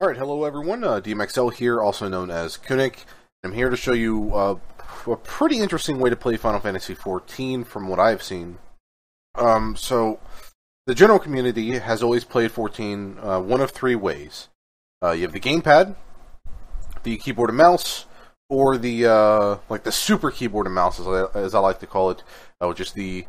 Alright, hello everyone, DMXL here, also known as Kunik. I'm here to show you a pretty interesting way to play Final Fantasy XIV from what I've seen. So, the general community has always played 14 one of three ways. You have the gamepad, the keyboard and mouse, or the super keyboard and mouse, as I like to call it, which is the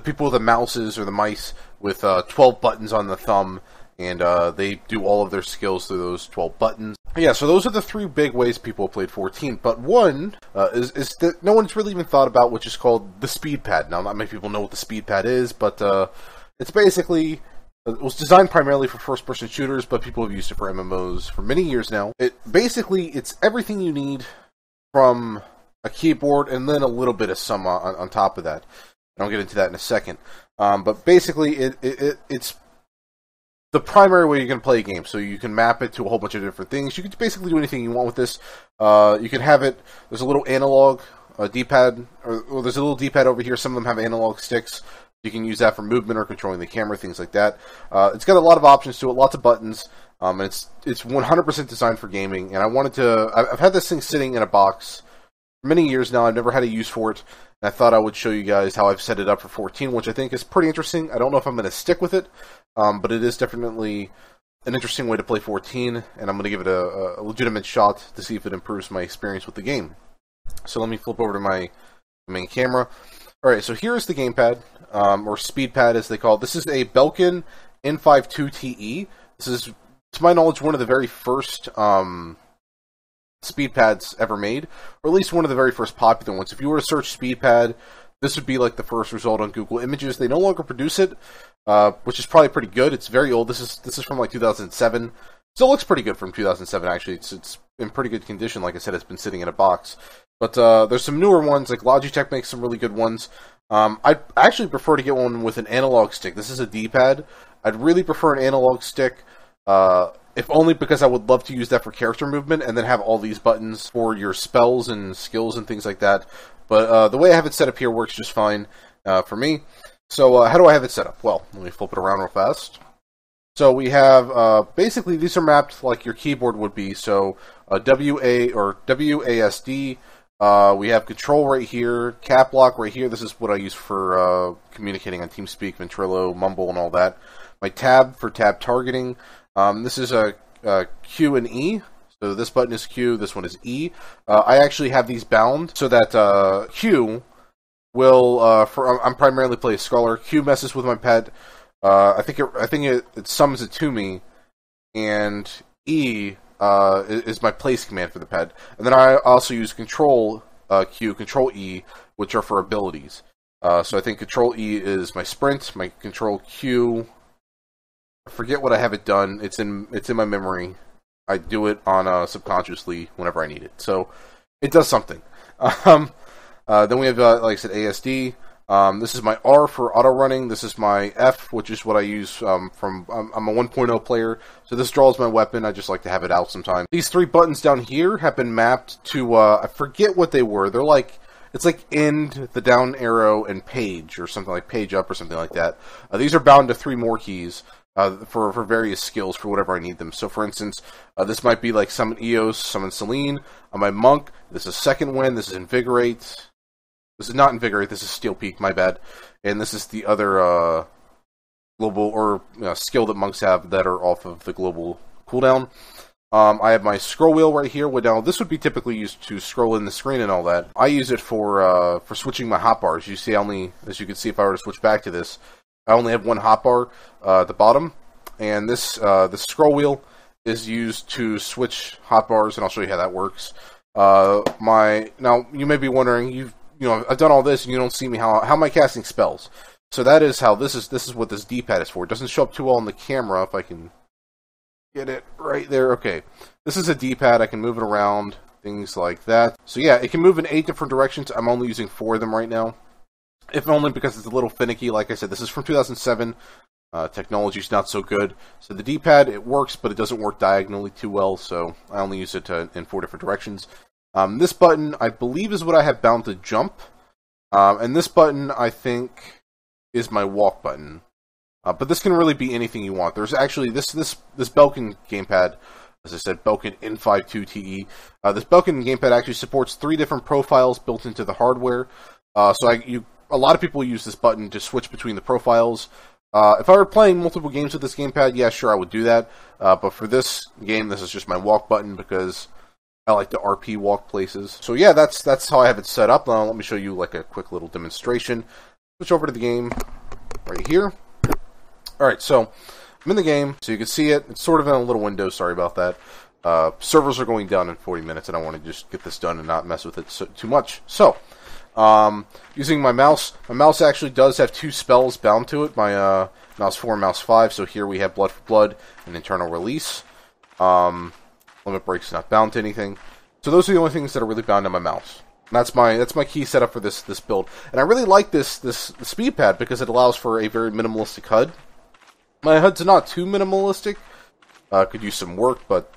people with the mouses or the mice with 12 buttons on the thumb, and they do all of their skills through those 12 buttons. Yeah, so those are the three big ways people have played 14, but one is that no one's really even thought about, which is called the Speedpad. Now, not many people know what the Speedpad is, but it's basically, it was designed primarily for first-person shooters, but people have used it for MMOs for many years now. It's everything you need from a keyboard, and then a little bit of some on top of that. And I'll get into that in a second. But basically, it's the primary way you can play a game, so you can map it to a whole bunch of different things. You can basically do anything you want with this. You can have it, there's a little analog D-pad, or there's a little D-pad over here. Some of them have analog sticks. You can use that for movement or controlling the camera, things like that. It's got a lot of options to it, lots of buttons, and it's 100% designed for gaming. And I've had this thing sitting in a box for many years now. I've never had a use for it. And I thought I would show you guys how I've set it up for 14, which I think is pretty interesting. I don't know if I'm going to stick with it, but it is definitely an interesting way to play 14, and I'm going to give it a legitimate shot to see if it improves my experience with the game. So let me flip over to my main camera. Alright, so here's the gamepad, or Speedpad as they call it. This is a Belkin N52TE. This is, to my knowledge, one of the very first Speedpads ever made, or at least one of the very first popular ones. If you were to search Speedpad, this would be like the first result on Google Images. They no longer produce it, which is probably pretty good. It's very old. This is from like 2007. Still looks pretty good from 2007. Actually, it's in pretty good condition. Like I said, it's been sitting in a box. But there's some newer ones, like Logitech makes some really good ones. I actually prefer to get one with an analog stick. This is a D-pad. I'd really prefer an analog stick. If only because I would love to use that for character movement, and then have all these buttons for your spells and skills and things like that. But the way I have it set up here works just fine for me. So how do I have it set up? Well, let me flip it around real fast. So we have, basically these are mapped like your keyboard would be. So WA or WASD, we have control right here, cap lock right here. This is what I use for communicating on TeamSpeak, Ventrilo, Mumble, and all that. My tab for tab targeting. This is a Q and E. So this button is Q, this one is E. I actually have these bound so that Q will, I'm primarily play a Scholar. Q messes with my pet. I think it summons it to me, and E is my place command for the pet. And then I also use Control Q, Control E, which are for abilities. So I think Control E is my sprint, my Control Q. I forget what I have it done. It's in my memory. I do it on subconsciously whenever I need it. So it does something. Then we have, like I said, ASD. This is my R for auto running. This is my F, which is what I use I'm a 1.0 player, so this draws my weapon. I just like to have it out sometimes. These three buttons down here have been mapped to, I forget what they were. They're like, it's like end, the down arrow, and page, or something like page up, or something like that. These are bound to three more keys. For various skills, for whatever I need them. So, for instance, this might be like Summon Eos, Summon Selene. On my Monk, this is Second Wind, this is Invigorate. This is not Invigorate, this is Steel Peak, my bad. And this is the other global, or skill that monks have that are off of the global cooldown. I have my scroll wheel right here. Now, this would be typically used to scroll in the screen and all that. I use it for switching my hotbars. You see, as you can see, if I were to switch back to this, I only have one hotbar at the bottom, and this scroll wheel is used to switch hotbars, and I'll show you how that works. Now you may be wondering, I've done all this, and you don't see me how am I casting spells? So that is how this is what this D-pad is for. It doesn't show up too well on the camera. If I can get it right there, okay. This is a D-pad. I can move it around, things like that. So yeah, it can move in 8 different directions. I'm only using 4 of them right now. If only because it's a little finicky. Like I said, this is from 2007. Technology's not so good. So the D-pad, it works, but it doesn't work diagonally too well, so I only use it in 4 different directions. This button, I believe, is what I have bound to jump. And this button, I think, is my walk button. But this can really be anything you want. There's actually, this Belkin gamepad As I said, Belkin N52TE. This Belkin gamepad actually supports 3 different profiles built into the hardware. A lot of people use this button to switch between the profiles. If I were playing multiple games with this gamepad, yeah, sure, I would do that. But for this game, this is just my walk button because I like to RP walk places. So yeah, that's how I have it set up. Now let me show you like a quick little demonstration. Switch over to the game right here. Alright, so I'm in the game, so you can see it. It's sort of in a little window, sorry about that. Servers are going down in 40 minutes, and I want to just get this done and not mess with it too much. So, using my mouse actually does have 2 spells bound to it, my mouse 4 and mouse 5, so here we have Blood for Blood and Internal Release. Limit Break's not bound to anything. So those are the only things that are really bound to my mouse. And that's my key setup for this build. And I really like this Speedpad because it allows for a very minimalistic HUD. My HUD's not too minimalistic. Could use some work, but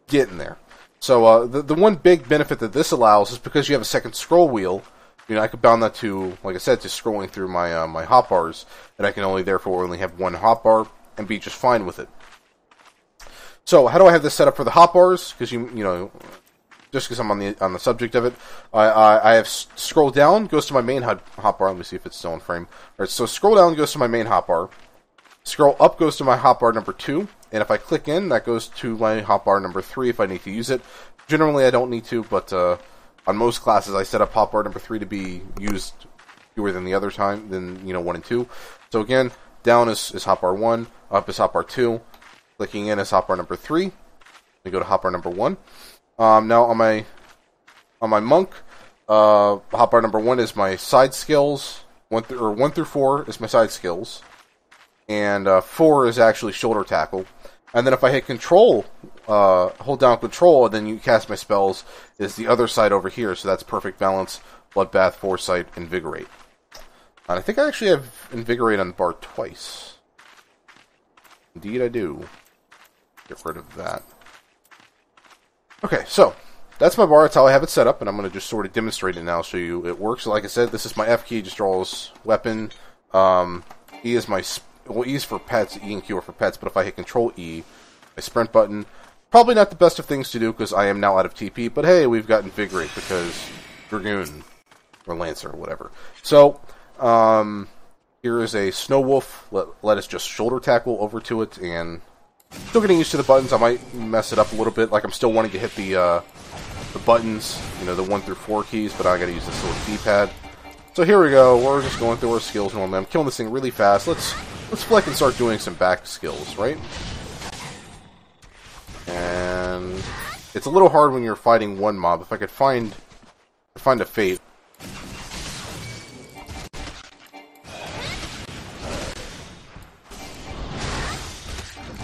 getting there. So the one big benefit that this allows is because you have a second scroll wheel. You know, I could bound that to, like I said, to scrolling through my my hotbars, and I can therefore only have one hotbar and be just fine with it. So how do I have this set up for the hotbars? Because you know, just because I'm on the subject of it, I have scroll down goes to my main hotbar. Let me see if it's still in frame. All right, so scroll down goes to my main hotbar. Scroll up goes to my hotbar number 2, and if I click in, that goes to my hotbar number 3 if I need to use it. Generally, I don't need to, but on most classes, I set up hotbar number 3 to be used fewer than the other time, than 1 and 2. So again, down is hotbar 1, up is hotbar 2, clicking in is hotbar number 3. We go to hotbar number 1. Now on my monk, hotbar number 1 is my side skills. 1 through 4 is my side skills. And 4 is actually shoulder tackle. And then if I hit control, hold down control, and then you cast my spells, is the other side over here. So that's perfect balance, bloodbath, foresight, invigorate. And I think I actually have invigorate on the bar twice. Indeed I do. Get rid of that. Okay, so that's my bar. That's how I have it set up, and I'm going to just sort of demonstrate it now, show you it works. So like I said, this is my F key, just draws weapon. E is my E is for pets, E and Q are for pets, but if I hit Control E, my sprint button, probably not the best of things to do because I am now out of TP, but hey, we've got Invigorate because Dragoon, or Lancer, or whatever. So, here is a Snow Wolf. Let us just shoulder tackle over to it, and still getting used to the buttons. I might mess it up a little bit, like I'm still wanting to hit the buttons, the 1 through 4 keys, but I gotta use this little D-pad. So here we go, we're just going through our skills normally. I'm killing this thing really fast. Let's flick and start doing some back skills, right? And it's a little hard when you're fighting one mob. If I could find a fate.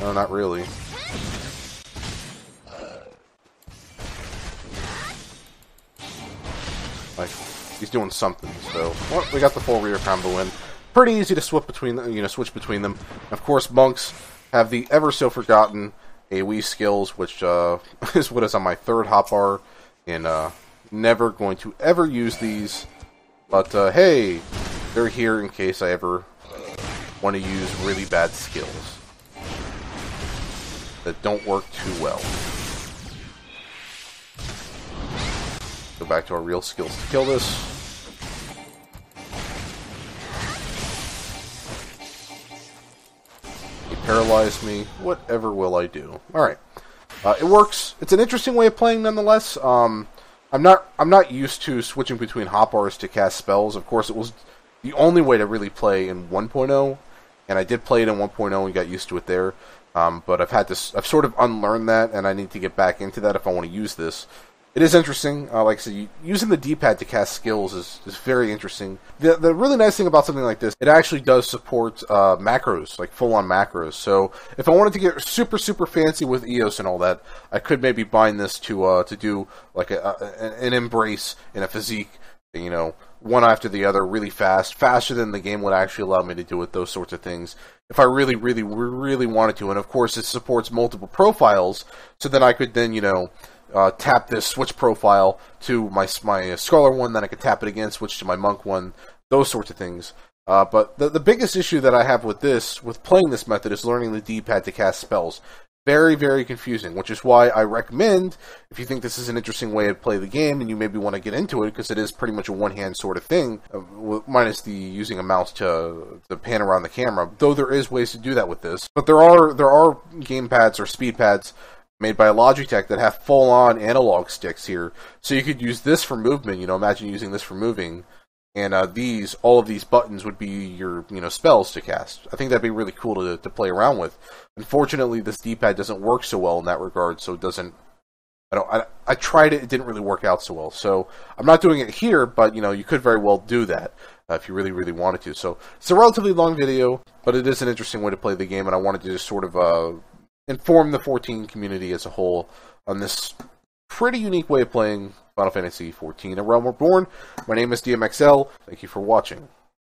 No, not really. Like, he's doing something, so well, we got the full rear combo in. Pretty easy to switch between them. Of course, monks have the ever so forgotten AoE skills, which is what is on my 3rd hotbar, and never going to ever use these. But hey, they're here in case I ever want to use really bad skills that don't work too well. Go back to our real skills to kill this. He paralyzed me. Whatever will I do? Alright. It works. It's an interesting way of playing nonetheless. I'm not used to switching between hotbars to cast spells. Of course, it was the only way to really play in 1.0, and I did play it in 1.0 and got used to it there. But I've sort of unlearned that, and I need to get back into that if I want to use this. It is interesting. Like I said, using the D-pad to cast skills is very interesting. The really nice thing about something like this, it actually does support macros, like full-on macros. So if I wanted to get super, super fancy with EOS and all that, I could maybe bind this to do like an embrace and a physique, one after the other, really fast, faster than the game would actually allow me to do it, those sorts of things. If I really, really, really wanted to. And of course, it supports multiple profiles, so then I could then, tap this switch profile to my Scholar one, then I could tap it again, switch to my Monk one, those sorts of things. But the biggest issue that I have with playing this method is learning the D-pad to cast spells. Very, very confusing, which is why I recommend, if you think this is an interesting way to play the game and you maybe want to get into it, because it is pretty much a one-hand sort of thing, minus the using a mouse to pan around the camera, though there is ways to do that with this. But there are game pads or speed pads made by Logitech that have full-on analog sticks here, so you could use this for movement. Imagine using this for moving, and all of these buttons would be your spells to cast. I think that'd be really cool to play around with. Unfortunately, this D-pad doesn't work so well in that regard, so it doesn't. I tried it; it didn't really work out so well. So I'm not doing it here, but you could very well do that if you really, really wanted to. So it's a relatively long video, but it is an interesting way to play the game, and I wanted to just sort of inform the 14 community as a whole on this pretty unique way of playing Final Fantasy XIV: A Realm Reborn. My name is DMXL. Thank you for watching.